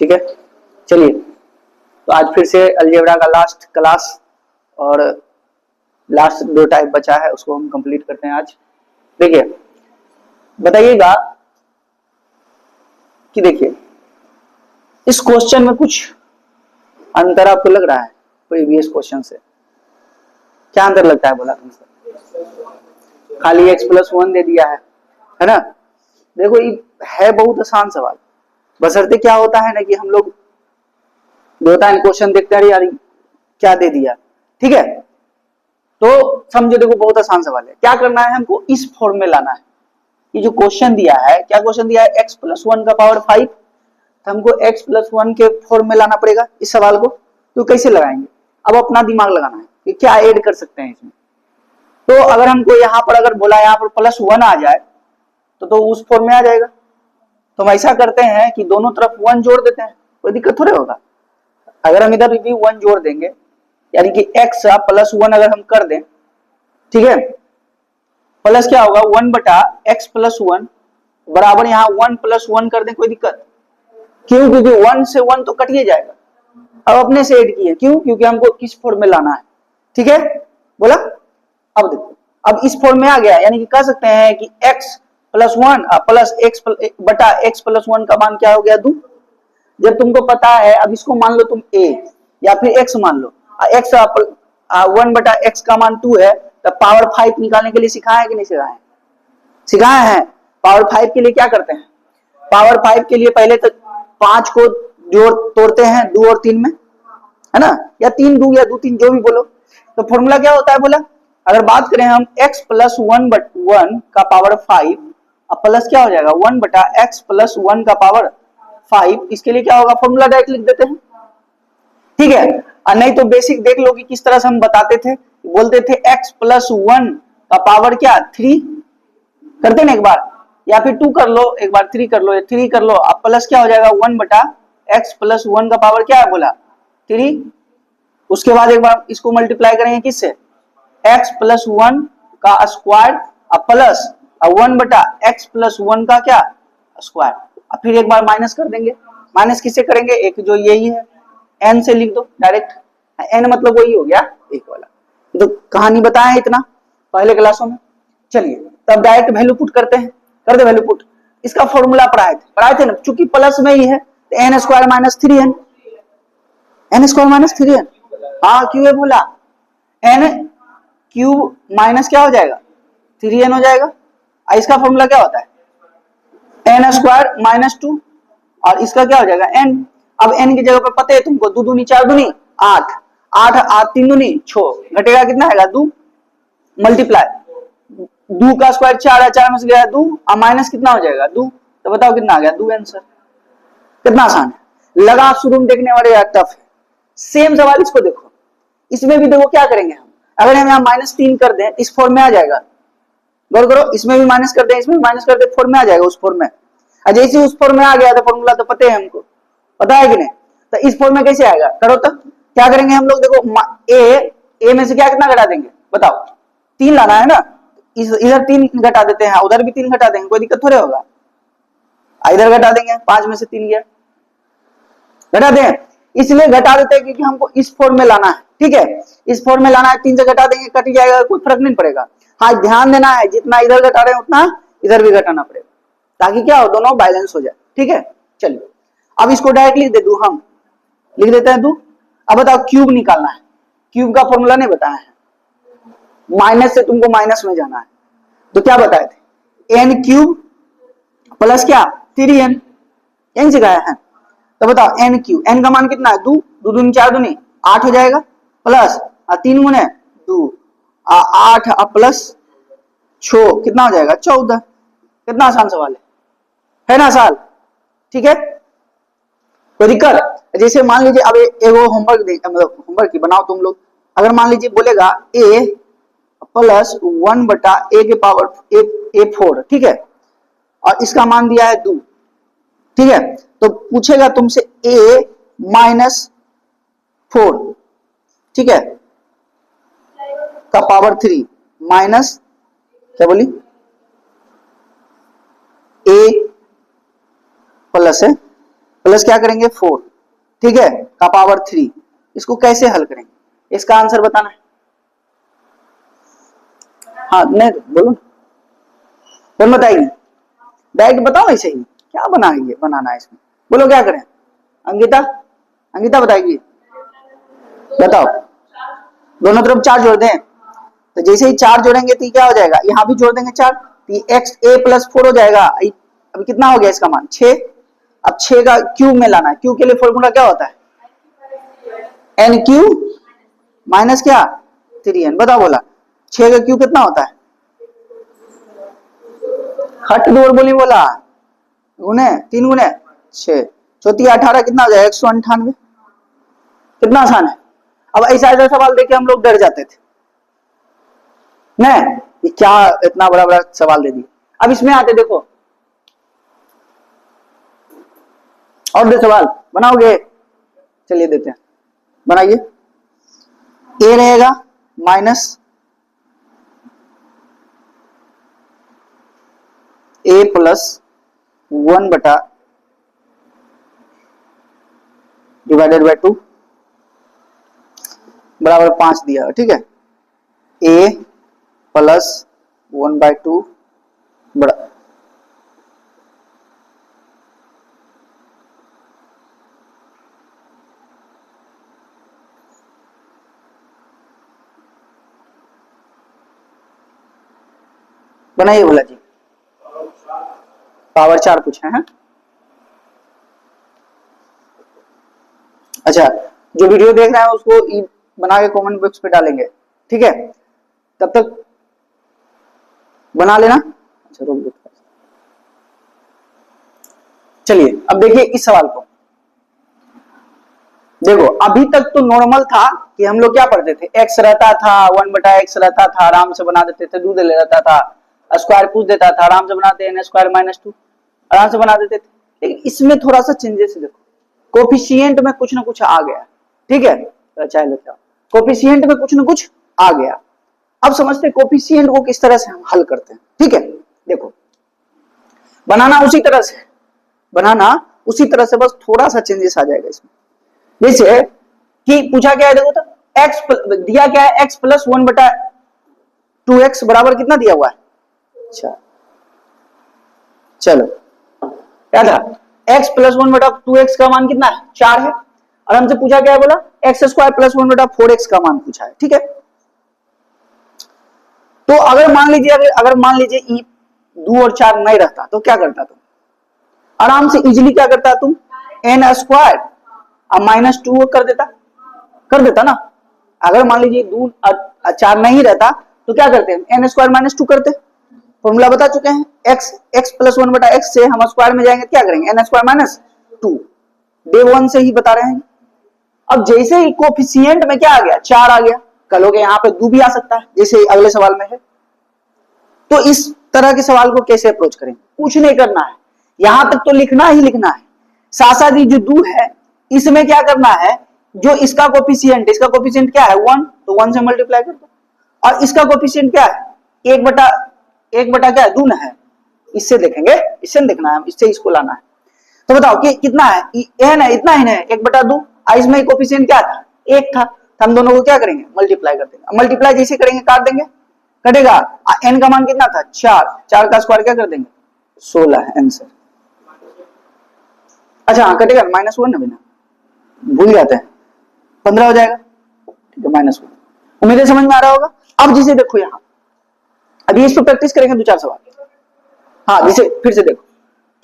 ठीक है, चलिए तो आज फिर से अलजेब्रा का लास्ट क्लास और लास्ट 2 टाइप बचा है, उसको हम कंप्लीट करते हैं आज। देखिए बताइएगा कि देखिए इस क्वेश्चन में कुछ अंतर आपको लग रहा है प्रीवियस क्वेश्चन से? क्या अंतर लगता है बोला तुमसे? खाली x+1 दे दिया है ना। देखो ये है बहुत आसान सवाल, बशर्ते क्या होता है ना कि हम लोग दो टाइम क्वेश्चन देखते हैं यार क्या दे दिया, ठीक है। तो समझो देखो बहुत आसान सवाल है, क्या करना है हमको, इस फॉर्म में लाना है। ये जो क्वेश्चन दिया है, क्या क्वेश्चन दिया है, x+1 का पावर 5, तो हमको x+1 के फॉर्म में लाना पड़ेगा इस सवाल को। तो कैसे लगाएंगे, अब अपना दिमाग लगाना है कि क्या ऐड कर सकते हैं इसमें। तो अगर हमको यहाँ पर अगर बोला यहाँ पर +1 आ जाए तो उस फॉर्म में आ जाएगा। तो हम ऐसा करते हैं कि दोनों तरफ 1 जोड़ देते हैं, कोई दिक्कत थोड़े होगा। अगर हम इधर भी 1 जोड़ देंगे यानी कि x +1 अगर हम कर दें, ठीक है, प्लस क्या होगा 1/x+1 बराबर यहाँ 1+1 कर दें, कोई दिक्कत क्यों? क्योंकि 1 से 1 तो कट ही जाएगा। अब अपने से ऐड किए, क्यों? क्योंकि हमको किस फॉर्म में लाना है, ठीक है बोला। अब देखो अब इस फॉर्म में आ गया, यानी कि कह सकते हैं कि x+1 प्लस x/x+1 का मान क्या हो गया 2। जब तुमको पता है, अब इसको मान लो तुम a या फिर x मान लो, x 1/x का मान 2 है, तब पावर 5 निकालने के लिए सिखाया है कि नहीं सिखाया है? सिखाया है। पावर 5 के लिए क्या करते हैं, पावर 5 के लिए पहले तो 5 को जोड़ तोड़ते हैं 2 और 3 में, है ना, या 3 2 या 2 3 जो भी बोलो। तो फॉर्मूला क्या होता है बोला, अगर बात करें हम x+1 का पावर 5 अब प्लस क्या हो जाएगा 1/x+1 का पावर 5, इसके लिए क्या होगा, फॉर्मूला डायरेक्ट लिख देते हैं, ठीक है। और नहीं तो बेसिक देख लो कि किस तरह से हम बताते थे, बोलते थे x+1 का पावर क्या 3 करते ना एक बार, या फिर 2 कर लो एक बार, 3 कर लो या 3 कर लो, अब प्लस क्या हो जाएगा 1/x+1 का पावर क्या है बोला 3। उसके बाद एक बार इसको मल्टीप्लाई करेंगे किससे, x+1 का स्क्वायर और प्लस 1/x+1 का क्या स्क्वायर, अब फिर एक बार माइनस कर देंगे। माइनस किससे करेंगे, एक जो यही है n से लिख दो डायरेक्ट, n मतलब वही हो गया 1 वाला। तो कहानी बताया है इतना पहले क्लासों में। चलिए तब डायरेक्ट वैल्यू पुट करते हैं, कर दे वैल्यू पुट। इसका फॉर्मूला पढ़ाए थे ना, चूंकि प्लस में ही है तो n² - 3n, n² - 3n, हाँ क्यों है बोला, n³ माइनस क्या हो जाएगा 3n हो जाएगा। इसका फॉर्मूला क्या होता है n² - 2 और इसका क्या हो जाएगा n। अब n की जगह पर पता है तुमको 2 दूनी 4 दूनी 8, 8 8 3 दूनी 6, घटेगा कितना आएगा 2, मल्टीप्लाई 2 का स्क्वायर 4 है, 4 में से गया 2 और माइनस कितना हो जाएगा 2, तो बताओ कितना आ गया 2 आंसर। कितना आसान है, लगा शुरू में देखने वाले यार टफ है। सेम सवाल इसको देखो, इसमें भी देखो क्या करेंगे हम, अगर हम यहाँ -3 कर दें इस फॉर्म में आ जाएगा, गौर करो, इसमें भी माइनस कर दें इसमें भी माइनस कर दें, फॉर्म में आ जाएगा उस फॉर्म में। जैसे उस फॉर्म में आ गया तो फॉर्मूला तो पता है हमको, पता है कि नहीं, तो इस फॉर्म में कैसे आएगा करो। तो क्या करेंगे हम लोग, देखो ए में से क्या कितना घटा देंगे बताओ, 3 लाना है ना, इधर 3 घटा देते हैं, उधर भी 3 घटा देंगे, कोई दिक्कत थोड़े होगा। इधर घटा देंगे, 5 में से 3 गया, घटा दें, इसलिए घटा देते हैं क्योंकि हमको इस फॉर्म में लाना है, ठीक है, इस फॉर्म में लाना है, 3 से घटा देंगे कट जाएगा, कोई फर्क नहीं पड़ेगा। हाँ ध्यान देना है जितना इधर घटा रहे हैं उतना इधर भी घटाना पड़ेगा, ताकि क्या हो दोनों बैलेंस हो जाए, ठीक है। चलिए अब इसको डायरेक्ट लिख दे दू, हम लिख देते हैं 2। अब बताओ क्यूब निकालना है, क्यूब का फॉर्मूला नहीं बताया है, माइनस से तुमको माइनस में जाना है, तो क्या बताए थे n³ प्लस क्या 3n, n सिखाया है। तो बताओ n³ n का मान कितना है 2, 2 दूनी 4 दूनी 8 हो जाएगा, प्लस 3 गुने 2 8 प्लस 6 कितना हो जाएगा 14। कितना आसान सवाल है ना आसान, ठीक है, कोई दिक्कत। जैसे मान लीजिए अब एगो होमवर्क मतलब होमवर्क की बनाओ तुम लोग, अगर मान लीजिए बोलेगा a प्लस 1/a के पावर a4, ठीक है, और इसका मान दिया है 2, ठीक है, तो पूछेगा तुमसे a - 4, ठीक है, का पावर 3 माइनस क्या बोली a प्लस है प्लस क्या करेंगे 4, ठीक है, का पावर 3। इसको कैसे हल करेंगे, इसका आंसर बताना है। हाँ नहीं बोलो, कौन बताएगी, डायरेक्ट बताओ ऐसे ही, क्या बनाएंगे बनाना है इसमें, बोलो क्या करें। अंकिता, अंकिता बताएगी, बताओ। दोनों तरफ 4 जोड़ दें, तो जैसे ही 4 जोड़ेंगे तो क्या हो जाएगा, यहां भी जोड़ देंगे 4, तो एक्स ए प्लस 4 हो जाएगा। अब कितना हो गया इसका मान 6। अब 6 का क्यूब में लाना है, क्यूब के लिए फॉर्मूला क्या होता है, एन क्यू माइनस क्या 3n। बताओ बोला 6 का क्यूब कितना होता है, हट दो और बोली बोला गुने 3 गुने 6, 4 18 कितना हो जाएगा 198। कितना आसान है। अब ऐसा ऐसा सवाल देके हम लोग डर जाते थे, नहीं ये क्या इतना बड़ा बड़ा सवाल दे दिया। अब इसमें आते देखो, और दो सवाल बनाओगे, चलिए देते हैं, बनाइए। ए रहेगा माइनस ए प्लस 1 बटा डिवाइडेड बाय 2 बराबर 5 दिया, ठीक है। ए प्लस 1/2 बड़ा बनाइए बोला जी, पावर 4 पूछे हैं। अच्छा, जो वीडियो देख रहे हैं उसको बना के कमेंट बॉक्स पे डालेंगे, ठीक है, तब तक बना लेना। अच्छा रोक दो, चलिए अब देखिए इस सवाल को। देखो अभी तक तो नॉर्मल था कि हम लोग क्या पढ़ते थे, x रहता था 1/x रहता था, आराम से बना देते थे, दूध ले रहता था, स्क्वायर पूछ देता था, आराम से बनाते हैं स्क्वायर माइनस 2 आराम से बना देते थे। लेकिन इसमें थोड़ा सा चेंजेस है, देखो कोफिशिएंट में कुछ ना कुछ आ गया, ठीक है, तो चाहे लेते हो कोफिशिएंट में कुछ ना कुछ आ गया। अब समझते कोफिशिएंट को किस तरह से हम हल करते हैं, ठीक है। देखो बनाना उसी तरह से, बनाना उसी तरह से, बस थोड़ा सा चेंजेस आ जाएगा इसमें। जैसे कि पूछा क्या है, देखो तो x दिया क्या है, x प्लस 1/2x बराबर कितना दिया हुआ है, अच्छा चलो क्या था, x प्लस 1/2x का मान कितना है 4 है, और हमसे पूछा क्या है, बोला x स्क्वायर प्लस 1/4x का मान पूछा है, ठीक है। तो अगर मान लीजिए अगर मान लीजिए 2 और 4 नहीं रहता तो क्या करता तुम, आराम से इजीली क्या करता तुम, n स्क्वायर अब -2 कर देता ना। अगर मान लीजिए 2 और 4 नहीं रहता तो क्या करते हैं, n स्क्वायर -2 करते। फॉर्मूला बता चुके हैं, x प्लस 1/x से हम स्क्वायर में जाएंगे क्या करेंगे, n स्क्वायर -2, डे 1 से ही बता रहे हैं। अब जैसे ही कोफिशिएंट में क्या आ गया 4 आ गया, कलोगे यहाँ पे 2 भी आ सकता है जैसे अगले सवाल में है। तो इस तरह के सवाल को कैसे अप्रोच करेंगे, कुछ नहीं करना है, यहां तक तो लिखना ही लिखना है। साथ ही जो 2 है इसमें क्या करना है, जो इसका कोफिशिएंट, इसका कोफिशिएंट क्या है 1, तो 1 से मल्टीप्लाई कर दो, और इसका कोफिशिएंट क्या है 1 बटा क्या है 2 है, इससे देखेंगे, इससे देखना है, इससे इसको लाना है। तो बताओ कि कितना है, n है, इतना ही है 1/2, इसमें कोफिशिएंट क्या था 1 था, तो हम दोनों को क्या करेंगे मल्टीप्लाई कर देंगे। मल्टीप्लाई जैसे करेंगे काट देंगे, कटेगा, n का मान कितना था 4 का स्क्वायर क्या कर देंगे 16 है आंसर। अच्छा हाँ कटेगा, -1 ना बिना भूल जाते हैं, 15 हो जाएगा, ठीक है -1। उम्मीद है समझ में आ रहा होगा। अब जिसे देखो यहाँ, अभी इस पर प्रैक्टिस करेंगे 2-4 सवाल। हाँ जिसे फिर से देखो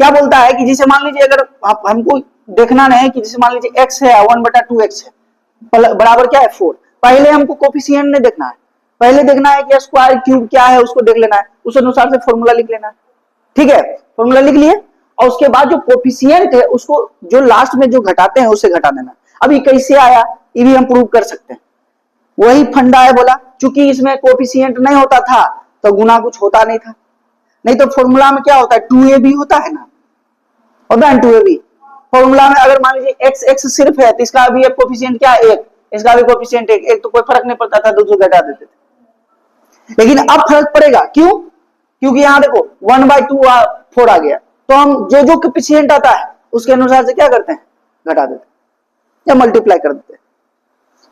क्या बोलता है कि जिसे मान लीजिए अगर हमको देखना नहीं है कि जिसे मान लीजिए x है 1/2x है बराबर क्या है 4, पहले हमको कोफिशिएंट नहीं देखना है, पहले देखना है कि स्क्वायर क्यूब क्या है उसको देख लेना है, उस अनुसार से फॉर्मूला लिख लेना है, ठीक है। फॉर्मूला लिख लिए और उसके बाद जो कोफिशिएंट है उसको जो लास्ट में जो घटाते हैं उसे घटा देना। अब ये कैसे आया ये भी हम प्रूव कर सकते हैं, वही फंडा है, बोला चूंकि इसमें कोफिशिएंट नहीं होता था तो गुना कुछ होता नहीं था, नहीं तो फॉर्मूला में क्या होता है 2ab होता है ना, होता है 2ab। फॉर्मूला में अगर मान लीजिए x सिर्फ है तो इसका भी कोफिशिएंट क्या है 1, इसका भी कोफिशिएंट 1 तो कोई फर्क नहीं पड़ता था, 2 घटा देते थे। लेकिन अब फर्क पड़ेगा, क्यों, क्योंकि यहाँ देखो 1/2 4 आ गया, तो हम जो जो कोफिशिएंट आता है उसके अनुसार से क्या करते हैं, घटा देते हैं या मल्टीप्लाई कर देते हैं।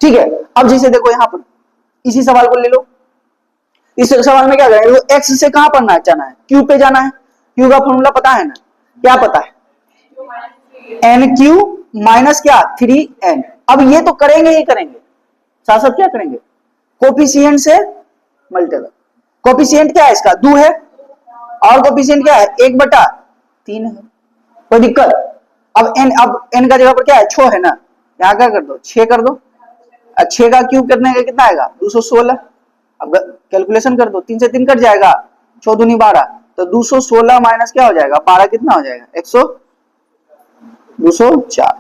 ठीक है, अब जैसे देखो यहां पर इसी सवाल को ले लो, इस सवाल में क्या करेंगे, तो एक्स से कहां पर जाना है, क्यू पे जाना है। क्यू का फॉर्मूला पता है ना, क्या पता है, एन क्यू माइनस क्या 3n। अब ये तो करेंगे ही करेंगे, साथ साथ क्या करेंगे, कोफिशिएंट से मल्टीप्लाई। कोफिशिएंट क्या है इसका, 2 है, और कोफिशिएंट क्या है 1/3 है, कोई दिक्कत। अब n का जगह पर क्या है 6 है ना, यहां क्या कर दो 6 कर दो, 6 का क्यूब करने का कितना आएगा 216। अब कैलकुलेशन कर दो, 3 से 3 कट जाएगा, 6 दूनी 12, तो 216 माइनस क्या हो जाएगा 12 कितना हो जाएगा 204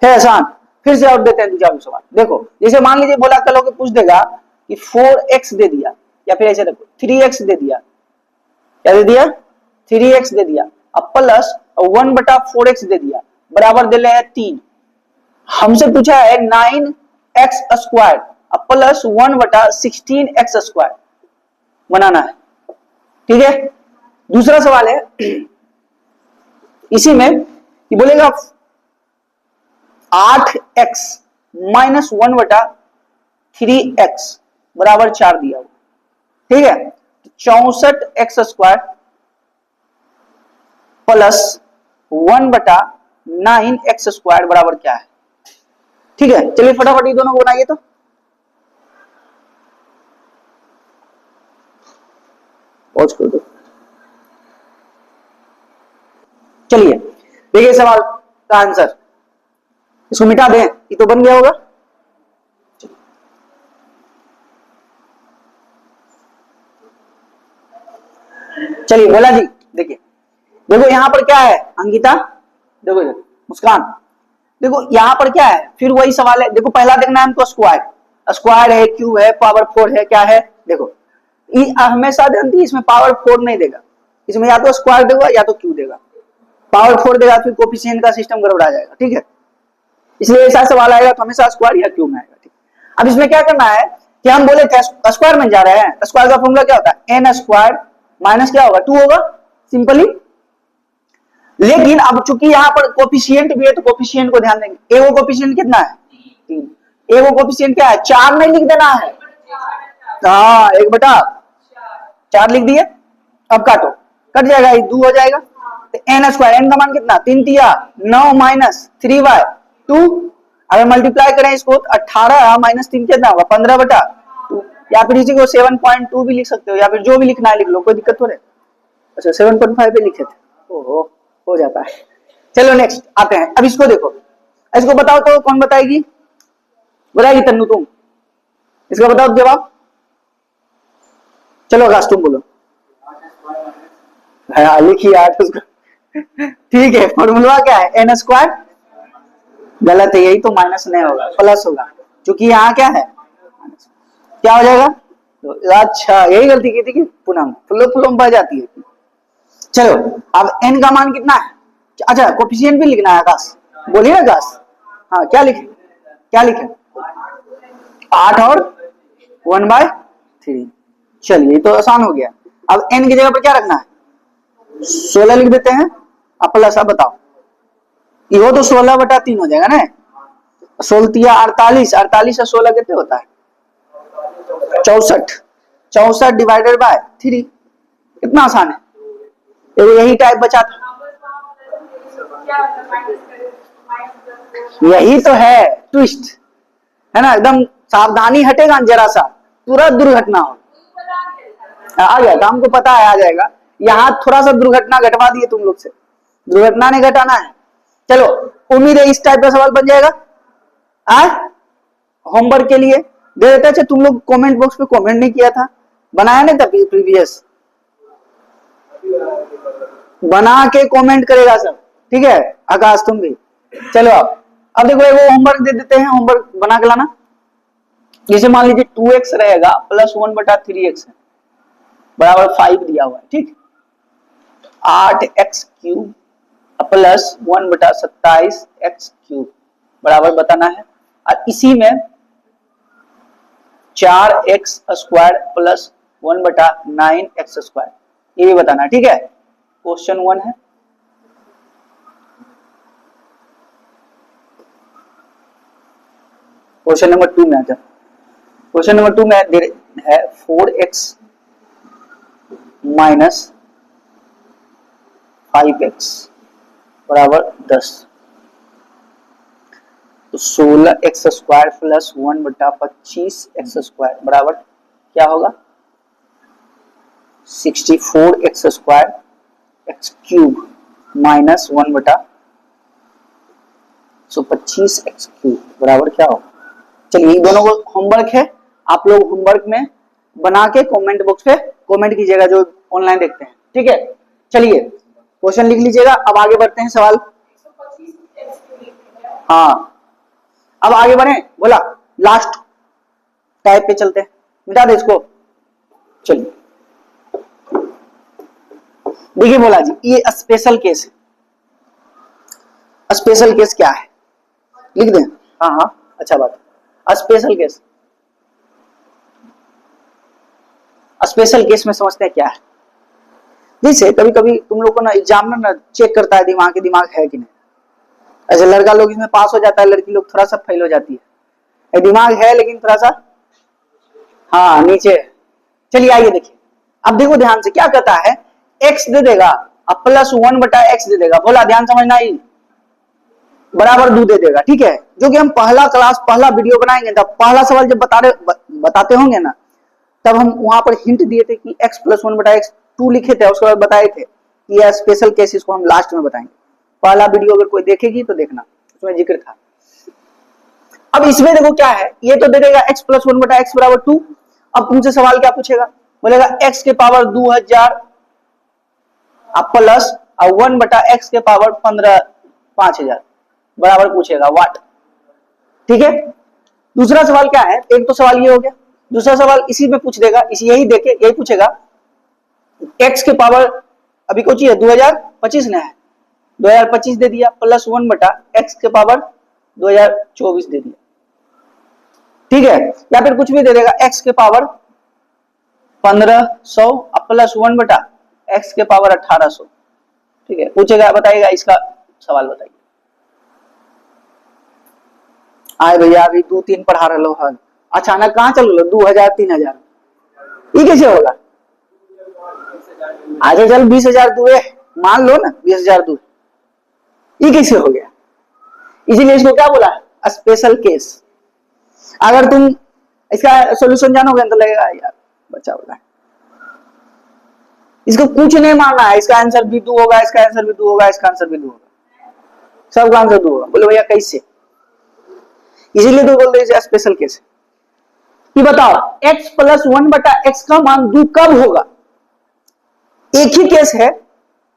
है। आसान। फिर से और देते हैं दूसरा सवाल, देखो जैसे मान लीजिए बोला कल के पूछ देगा कि 4x दे दिया, या फिर ऐसे देखो 3x दे दिया, क्या दे दिया 3x दे दिया, अब प्लस 1/4x दे दिया, बराबर दे रहे हैं 3। हमसे पूछा है 9x स्क्वायर अब प्लस 1/16x स्क्वायर बनाना है। ठीक है, दूसरा सवाल है इसी में कि बोलेगा 8x माइनस 1/3x बराबर 4 दिया हुआ। ठीक है, 64x square plus 1/9x square बराबर क्या है। ठीक है, चलिए फटाफट ये दोनों को बनाइए। तो पॉज कर दो। चलिए देखिए सवाल का आंसर, इसको मिटा दें, ये तो बन गया होगा। चलिए बोला जी, देखिए देखो यहां पर क्या है अंकिता, देखो इधर मुस्कान, देखो यहां पर क्या है, फिर वही सवाल है। देखो पहला देखना है हमको स्क्वायर, स्क्वायर है, क्यूब है, पावर 4 है, क्या है देखो हमेशा ध्यान, इसमें पावर 4 नहीं देगा, इसमें या तो स्क्वायर देगा या तो क्यूब देगा। पावर 4 देगा फिर कोफिशिएंट का सिस्टम गड़बड़ा जाएगा। ठीक है, इसलिए ऐसा सवाल आएगा तो हमेशा स्क्वायर या क्यूब में आएगा। ठीक, अब इसमें क्या करना है कि हम बोले थे स्क्वायर में जा रहे हैं, स्क्वायर का फॉर्मूला क्या होता है एन स्क्वायर माइनस क्या होगा 2 होगा सिंपली। लेकिन अब चूंकि यहाँ पर कोफिशिएंट भी है तो कोफिशिएंट को ध्यान देंगे, ए वो कोफिशिएंट कितना है 3, ए वो कोफिशिएंट क्या है 4 नहीं लिख देना है, हाँ 1/4 लिख दिए। अब काटो, कट जाएगा 2 हो जाएगा, तो एन स्क्वायर, एन का मान कितना 3 तिया 9 माइनस 3/2, अगर मल्टीप्लाई करें इसको 18 माइनस 3 कितना होगा 15/2, या फिर इसी को 7.2 भी लिख सकते हो, या फिर जो भी लिखना है लिख लो, कोई दिक्कत थोड़े। अच्छा 7.5 पे लिखे थे, ओहो हो जाता है। चलो नेक्स्ट आते हैं, अब इसको देखो, इसको बताओ तो कौन बताएगी, बताएगी तन्नू तुम, इसका बताओ जवाब। चलो आकाश तुम बोलो, लिखिए 8 उसको। ठीक है, फॉर्मूला क्या है एन स्क्वायर, गलत है, यही तो माइनस नहीं होगा प्लस होगा, क्योंकि यहाँ क्या है क्या हो जाएगा, तो अच्छा यही गलती की थी कि पुनः फुल्लो बढ़ जाती है। चलो अब n का मान कितना है, अच्छा कोफिशिएंट भी लिखना है आकाश, बोलिए आकाश, हाँ क्या लिखे 8 और 1/3। चलिए तो आसान हो गया। अब n की जगह पर क्या रखना है 16 लिख देते हैं, अब प्लस, अब बताओ ये तो 16/3 हो जाएगा ना, 16 48, 48 और 16 कितने होता है 64, 64 डिवाइडेड बाय 3, कितना आसान है। यही टाइप बचा था, यही तो है ट्विस्ट, है ना, एकदम सावधानी हटेगा जरा सा तुरंत दुर्घटना हो, आ गया था हमको पता है आ जाएगा, यहाँ थोड़ा सा दुर्घटना घटवा दिए तुम लोग से, दुर्घटना नहीं घटाना है। चलो उम्मीद है इस टाइप का सवाल बन जाएगा, होमवर्क के लिए दे देते। अच्छा तुम लोग कमेंट बॉक्स पे कमेंट नहीं किया था, बनाया नहीं था प्रीवियस, बना के कमेंट करेगा सब, ठीक है आकाश तुम भी। चलो अब देखो वो होमवर्क दे देते हैं, होमवर्क बना के लाना। जैसे मान लीजिए 2x रहेगा प्लस 1/3x है बराबर 5 दिया हुआ है, ठीक, 8x cube plus 1/27x cube बराबर बताना है, और इसी में 4x square plus 1/9x square ये भी बताना है, ठीक है क्वेश्चन 1 है। क्वेश्चन नंबर 2 में आते हैं। क्वेश्चन नंबर 2 में है 4x माइनस 5x बराबर 10। तो 16x square plus 1/25x square बराबर क्या होगा? 64x square x cube minus 1/25x cube बराबर क्या होगा? चलिए दोनों को होमवर्क है, आप लोग होमवर्क में बना के कमेंट बॉक्स पे कमेंट कीजिएगा जो ऑनलाइन देखते हैं, ठीक है। चलिए क्वेश्चन लिख लीजिएगा, अब आगे बढ़ते हैं सवाल। हाँ अब आगे बढ़े, बोला लास्ट टाइप पे चलते हैं, मिटा दे इसको। चलिए देखिए बोला जी ये स्पेशल केस है। स्पेशल केस क्या है लिख दें? हाँ हाँ अच्छा बात। स्पेशल केस, स्पेशल केस में समझते हैं क्या है। जैसे कभी कभी तुम लोग को ना एग्जामिनर ना चेक करता है दिमाग है कि नहीं। ऐसे लड़का लोग इसमें पास हो जाता है, लड़की लोग थोड़ा सा फेल हो जाती है। दिमाग है लेकिन थोड़ा सा हाँ नीचे। चलिए आइए देखिए, अब देखो ध्यान से क्या कहता है, x दे देगा अब प्लस 1/x दे देगा। बोला ध्यान समझना ही बराबर 2 दे देगा, ठीक है। जो कि हम पहला वीडियो बनाएंगे तब पहला सवाल जब बताते होंगे ना, तब हम वहां पर हिंट दिए थे कि x प्लस 1/x 2 लिखे थे, उसके बाद बताए थे कि यह स्पेशल केस, इसको हम लास्ट में बताएंगे। पहला वीडियो अगर कोई देखेगी तो देखना, उसमें जिक्र था। अब इसमें देखो क्या है, ये तो दे देगा x प्लस 1/x बराबर 2। अब तुमसे सवाल क्या पूछेगा, बोलेगा x के पावर 2000 प्लस 1/x के पावर 5000 बराबर पूछेगा व्हाट, ठीक है। दूसरा सवाल क्या है, एक तो सवाल ये हो गया, दूसरा सवाल इसी में पूछ देगा, इसी यही देके यही पूछेगा x के पावर अभी कुछ है 2025 ने है 2025 दे दिया प्लस 1/x के पावर 2024 दे दिया, ठीक है। या फिर कुछ भी दे देगा x के पावर 1500 प्लस 1/x के पावर 1800, ठीक है। पूछेगा बताइएगा इसका सवाल बताइए। आए भैया अभी 2-3 पढ़ा रहे लो, अचानक कहाँ चल लो 2000-3000, ये कैसे होगा? अच्छा चल 20,000 दुए मान लो ना, 20,000 दुए, ये कैसे हो गया? इसीलिए इसको क्या बोला, स्पेशल केस। अगर तुम इसका सॉल्यूशन जानोगे तो लगेगा यार बच्चा बोला, इसको कुछ नहीं मानना है, इसका आंसर भी 2 होगा, इसका आंसर भी 2 होगा, इसका आंसर भी 2 होगा, सबका आंसर 2 होगा। बोले भैया कैसे? इसीलिए तो बोलते हैं स्पेशल केस। कि बताओ x प्लस 1/x का मान 2 कब होगा? एक ही केस है,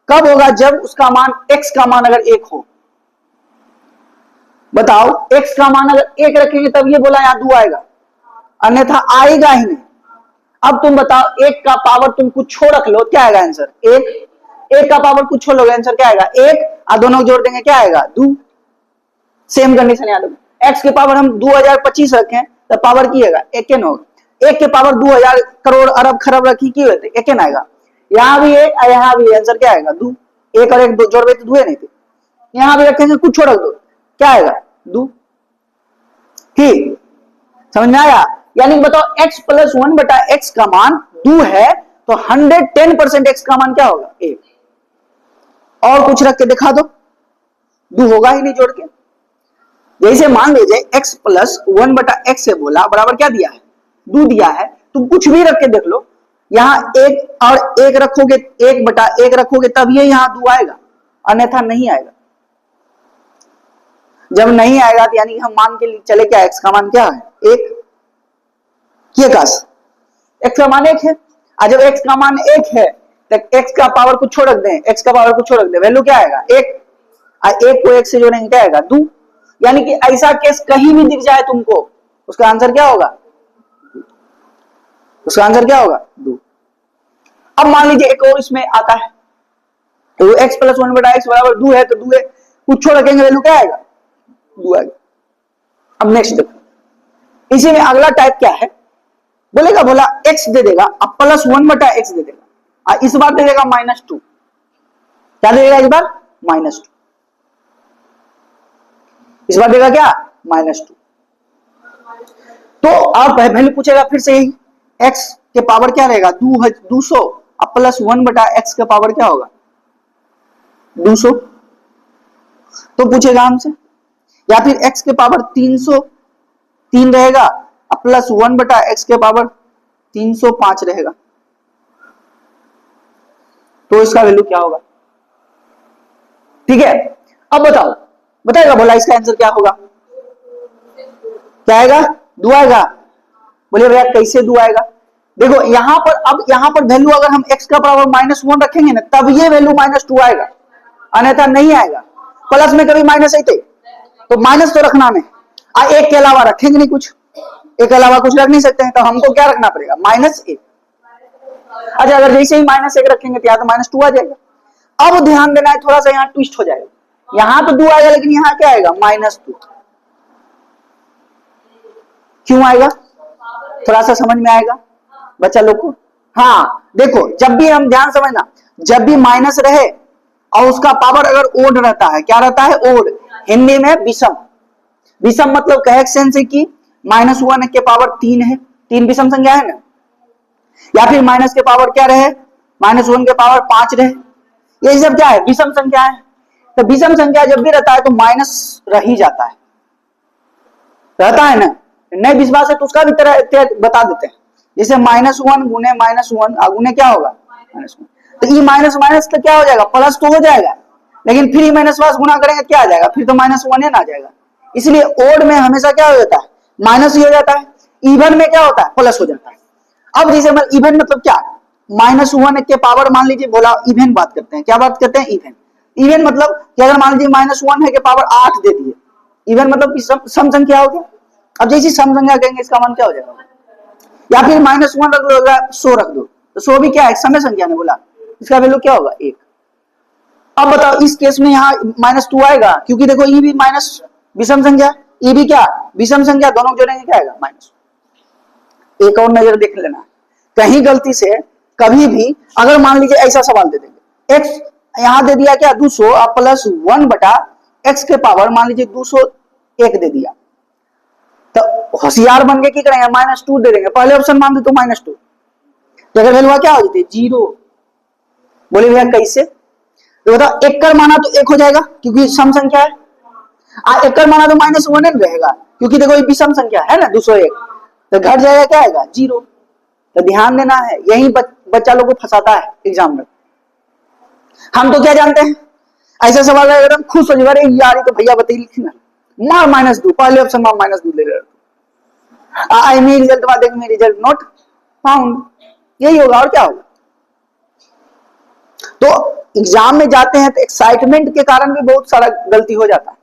कब होगा? जब उसका मान x का मान अगर 1 हो। बताओ x का मान अगर 1 रखेंगे तब ये बोला यहां 2 आएगा, अन्यथा आएगा ही नहीं। अब तुम बताओ 1 का पावर तुम कुछ छो रख लो, क्या आएगा आंसर? 1 का पावर कुछ छोड़ लोगे, आंसर क्या आएगा? 1 और दोनों जोड़ देंगे क्या आएगा? 2। सेम कंडीशन याद रखो, x के पावर हम 2025 रखें तो पावर की होगा 1 होगा, 1 के पावर 2000 करोड़ अरब खरब रखी की होते 1 आएगा। यहां भी 1 और यहां भी आंसर क्या आएगा? 2। 1 और 1 जोड़ तो 2 नहीं थे, यहां भी रखेंगे कुछ छोड़ दो क्या आएगा? 2। ठीक समझ में आया? यानी बताओ x प्लस 1/x का मान 2 है तो 110% x का मान क्या होगा? 1। और कुछ रख के दिखा दो, 2 होगा ही नहीं जोड़ के। जैसे मान लीजिए x प्लस 1/x से बोला बराबर क्या दिया है? 2 दिया है। तुम कुछ भी रख के देख लो, यहां 1 और 1 रखोगे, 1/1 रखोगे तब ये यहां 2 आएगा, अन्यथा नहीं आएगा। जब नहीं आएगा तो यानी हम मान के चले क्या x का मान क्या है? 1। x का मान 1 है, और जब x का मान 1 है तो x का पावर कुछ छोड़ दें, x का पावर कुछ छोड़ दें, वैल्यू क्या आएगा? 1। और 1 को 1 से जोड़ेंगे क्या आएगा? 2। यानी कि ऐसा केस कहीं भी दिख जाए तुमको, उसका आंसर क्या होगा? उसका आंसर क्या होगा? 2। अब मान लीजिए एक और इसमें आता है, तो x प्लस 1/x बराबर 2 है, तो 2 है कुछ छोड़ रखेंगे, वैल्यू क्या आएगा? 2 आएगा। अब नेक्स्ट देखो, इसी में अगला टाइप क्या है, बोला x दे देगा अब प्लस 1/x दे देगा, और इस बार दे देगा -2। क्या दे देगा इस बार? -2। इस बार देगा क्या? -2। तो अब वैल्यू पूछेगा फिर से यही, x के पावर क्या रहेगा 200 अब प्लस 1/x का पावर क्या होगा 200, तो पूछेगा हमसे। या फिर x के पावर 303 रहेगा अब प्लस 1/x के पावर 305 रहेगा, तो इसका वैल्यू क्या होगा। ठीक है, अब बताओ, बताएगा बोला इसका आंसर क्या होगा, क्या आएगा 2 आएगा। बोले भैया कैसे 2 आएगा, देखो यहां पर, अब यहां पर वैल्यू अगर हम x का पावर -1 रखेंगे ना तब ये वैल्यू -2 आएगा, अन्यथा नहीं आएगा। प्लस में कभी माइनस आते तो माइनस तो रखना में, एक के अलावा रखेंगे नहीं कुछ, एक के अलावा कुछ रख नहीं सकते हैं, तो हमको क्या रखना पड़ेगा -1। अच्छा अगर जैसे ही -1 रखेंगे तो यहाँ तो -2 आ जाएगा। अब ध्यान देना है, थोड़ा सा यहाँ ट्विस्ट हो जाएगा, यहां तो 2 आएगा लेकिन यहाँ क्या आएगा -2। क्यों आएगा, थोड़ा सा समझ में आएगा बच्चा लोग को। हाँ देखो, जब भी हम ध्यान समझना, जब भी माइनस रहे और उसका पावर अगर ओड रहता है, क्या रहता है ओड, हिंदी में विषम। विषम मतलब कहे सेंस है कि -1 के पावर 3 है, 3 विषम संख्या है ना, या फिर माइनस के पावर क्या रहे -1 के पावर 5 रहे, ये सब क्या है विषम संख्या है। तो विषम संख्या जब भी रहता है तो माइनस रह ही जाता है, रहता है ना, नहीं विश्वास है तो उसका भी तरह बता देते हैं, जैसे -1 गुने -1 गुने क्या होगा -1, तो ये माइनस माइनस तो क्या हो जाएगा प्लस तो हो जाएगा, लेकिन फिर माइनस वास गुना करेंगे क्या आ जाएगा, फिर तो -1 आ जाएगा। इसलिए ओड में हमेशा क्या हो जाता है माइनस ही हो जाता है, इवन में क्या होता है प्लस हो जाता है। अब जैसे इवन मतलब क्या, -1 के पावर मान लीजिए, बोला इवन बात करते हैं, क्या बात करते हैं इवन। इवन मतलब कि अगर मान लीजिए -1 है के पावर 8 दे दिए, इवन मतलब सम संख्या हो गया। अब जैसी सम संख्या कहेंगे इसका मान क्या हो जाएगा, या फिर -1 रख दो, 100 रख दो, तो 100 भी क्या है समय संख्या ने बोला, इसका वैल्यू क्या होगा 1। अब बताओ इस केस में यहाँ -2 आएगा, क्योंकि देखो ये भी माइनस विषम संख्या, ये भी क्या विषम संख्या, दोनों जोड़ेंगे क्या आएगा माइनस। एक और नजर देख लेना, कहीं गलती से कभी भी अगर मान लीजिए ऐसा सवाल दे देंगे, x यहां दे दिया क्या 200 प्लस 1/x के पावर मान लीजिए 201 दे दिया, तो होशियार बन के क्या करेंगे -2 दे देंगे, पहले ऑप्शन मान दे तो -2, तो अगर वैल्यू क्या हो जाती है 0। बोले भैया कैसे, तो बताओ एक कर माना तो 1 हो जाएगा क्योंकि सम संख्या है, एक कर माना तो -1 रहेगा क्योंकि देखो ये विषम संख्या है ना 201, तो घट जाएगा क्या आएगा 0। तो ध्यान देना है, यही बच्चा लोग को फंसाता है एग्जाम में। हम तो क्या जानते हैं, ऐसा सवाल है एकदम खुश हो जाए यार, तो भैया बताइए लिखी ना मार -2, पहले ऑप्शन में -2 ले रहे हो, आई मी रिजल्ट में देख मी रिजल्ट नॉट फाउंड, यही होगा और क्या होगा। तो एग्जाम में जाते हैं तो एक्साइटमेंट के कारण भी बहुत सारा गलती हो जाता है,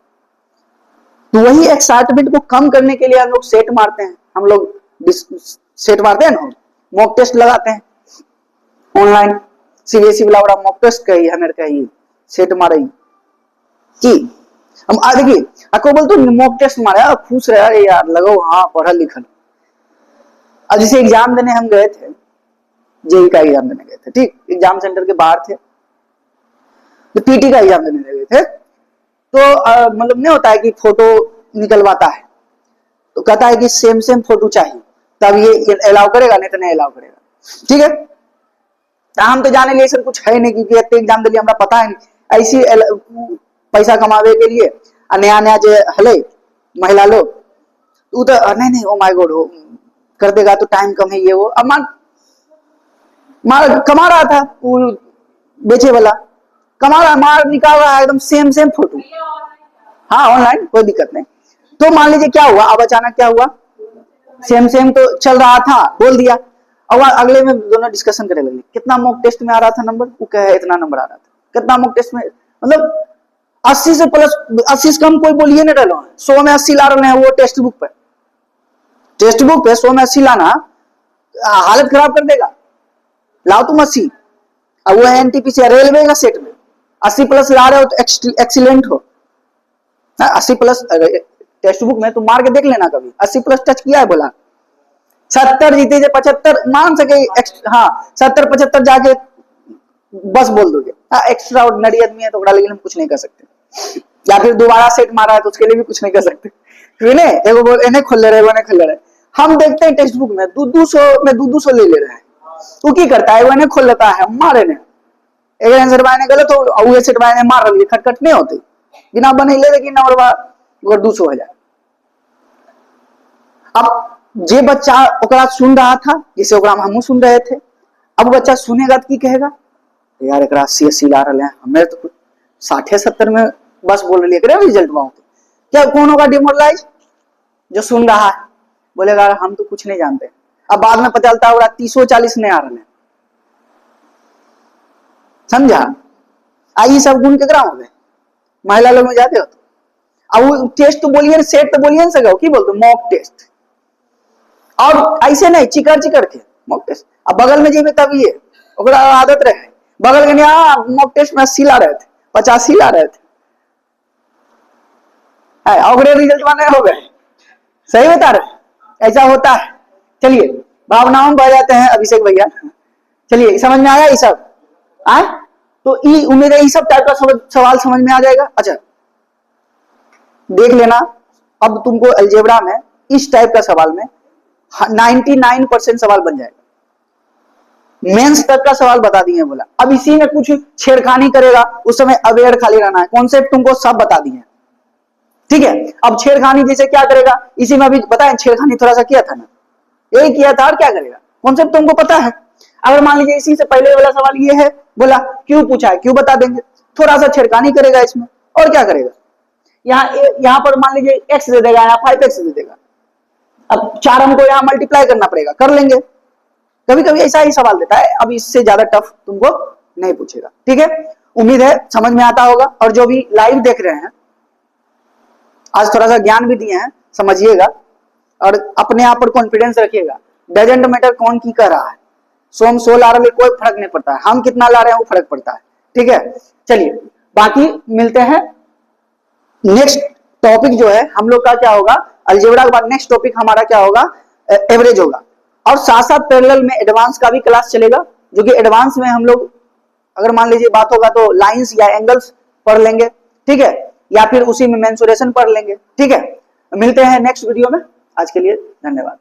तो वही एक्साइटमेंट को कम करने के लिए हम लोग सेट मारते हैं, हम लोग सेट मारते हैं ना, मॉक टेस्ट लगाते हैं ऑनलाइन, सीबीएसई वाला बड़ा मॉक टेस्ट कही है मेरे कही सेट मारे कि हम देखिए आपको बोलते मॉक टेस्ट मारा खुश रहे, अरे यार लगो हाँ पढ़ल लिखल। अब जैसे एग्जाम देने हम गए थे, जेई का एग्जाम देने गए थे, ठीक एग्जाम सेंटर के बाहर थे, तो पीटी का एग्जाम देने गए थे, तो मतलब नहीं होता है कि फोटो निकलवाता है, तो कहता है कि सेम सेम फोटो चाहिए तब ये अलाउ करेगा, नहीं तो नहीं अलाउ करेगा, ठीक है। तो हम तो जाने लिए सर कुछ है नहीं, क्योंकि एग्जाम दिल्ली हमारा पता है नहीं, ऐसी पैसा कमावे के लिए नया नया जो हले महिला लोग, तो नहीं ओ माय गॉड कर देगा तो टाइम कम है ये वो, अब मार कमा रहा था वो बेचे वाला, कमा रहा मार निकाल रहा है एकदम सेम सेम फोटो, हाँ ऑनलाइन कोई दिक्कत नहीं। तो मान लीजिए क्या हुआ, अब अचानक क्या हुआ, सेम सेम तो चल रहा था बोल दिया, और अगले में दोनों डिस्कशन करने लगे कितना मॉक टेस्ट में आ रहा था नंबर, वो कहे इतना नंबर आ रहा था, कितना मॉक टेस्ट में, मतलब 80 से प्लस 80 से कम कोई बोलिए नहीं रहा, 100 में 80 ला रहे हैं वो टेक्स्ट बुक पे 100 में 80 लाना हालत खराब कर देगा, लाओ तुम 80, अब वो एनटीपीसी रेलवे का सेट में 80 प्लस ला रहे हो तो एक्सीलेंट हो, 80 प्लस टेक्स्ट बुक में तुम मार के देख लेना कभी 80 प्लस टच किया है बोला, 70 जीते 75 मान सके, हाँ 70-75 जाके बस बोल दोगे, एक्स्ट्रा ऑर्डिनरी आदमी है तो लेकिन हम कुछ नहीं कर सकते, या फिर दोबारा सेट मारा है तो उसके लिए भी कुछ नहीं कर सकते, क्यों नहीं एगो बोल इन्हें खोल ले रहे हम देखते हैं टेक्स्ट बुक में 200 ले रहा है, वो की करता है, वो खोल लेता है मारे ने एक आंसर बायने गलत हो और सेट बायने मार रही खटखट नहीं होती बिना बने ले लेकिन नंबर बाद 200 हो जाए। अब जे बच्चा ओकरा सुन रहा था जैसे ओकरा हम सुन रहे थे, अब बच्चा सुनेगा तो की कहेगा यार एक 80 ला रहे हैं हमें तो 60-70 में बस बोल रही है रिजल्ट में क्या कौन होगा डिमोरलाइज? जो सुन रहा है बोलेगा हम तो कुछ नहीं जानते। अब बाद में पता चलता है 30-40 नहीं आ रहे हैं, समझा? आई सब गुण के ग्राम हो गए महिला लोग में जाते हो तो अब वो टेस्ट तो बोलिए सेट तो बोलिए ना सको की बोलते मॉक टेस्ट, और ऐसे नहीं चिकर के मॉक टेस्ट। अब बगल में जेबे तब ये ओकरा आदत रहे बगल के नहीं मॉक टेस्ट में 80 ला रहे थे 85 ला रहे थे अगले रिजल्ट बने हो गए। सही बता रहे ऐसा होता है। चलिए भावनाओं में बह जाते हैं अभिषेक भैया, चलिए समझ में आया ये सब आए तो ये उम्मीद है ये सब टाइप का सवाल समझ में आ जाएगा। अच्छा देख लेना अब तुमको अलजेब्रा में इस टाइप का सवाल में 99% सवाल बन जाएगा, मेंस तक का सवाल बता दिए बोला। अब इसी में कुछ छेड़खानी करेगा उस समय अवेयर खाली रहना है, कॉन्सेप्ट तुमको सब बता दिए ठीक है। अब छेड़खानी जैसे क्या करेगा इसी में अभी बताएं छेड़खानी थोड़ा सा किया था ना, यही किया था और क्या करेगा कॉन्सेप्ट तुमको पता है। अगर मान लीजिए इसी से पहले वाला सवाल ये है बोला क्यों पूछा है क्यों बता देंगे, थोड़ा सा छेड़खानी करेगा इसमें और क्या करेगा। यहाँ पर मान लीजिए x दे देगा या 5x दे देगा, अब 4 हमको यहाँ मल्टीप्लाई करना पड़ेगा कर लेंगे, कभी कभी ऐसा ही सवाल देता है। अब इससे ज्यादा टफ तुमको नहीं पूछेगा ठीक है। उम्मीद है समझ में आता होगा, और जो भी लाइव देख रहे हैं आज थोड़ा सा ज्ञान भी दिए हैं समझिएगा और अपने आप पर कॉन्फिडेंस रखिएगा। डजेंट मैटर कौन की कर रहा है, 100 ला रहे कोई फर्क नहीं पड़ता है, हम कितना ला रहे हैं वो फर्क पड़ता है ठीक है। चलिए बाकी मिलते हैं नेक्स्ट टॉपिक जो है हम लोग का क्या होगा अलजेब्रा के बाद नेक्स्ट टॉपिक हमारा क्या होगा एवरेज होगा, और साथ साथ पैरेलल में एडवांस का भी क्लास चलेगा जो कि एडवांस में हम लोग अगर मान लीजिए बात होगा तो लाइंस या एंगल्स पढ़ लेंगे ठीक है, या फिर उसी में मेंसुरेशन पढ़ लेंगे ठीक है। मिलते हैं नेक्स्ट वीडियो में, आज के लिए धन्यवाद।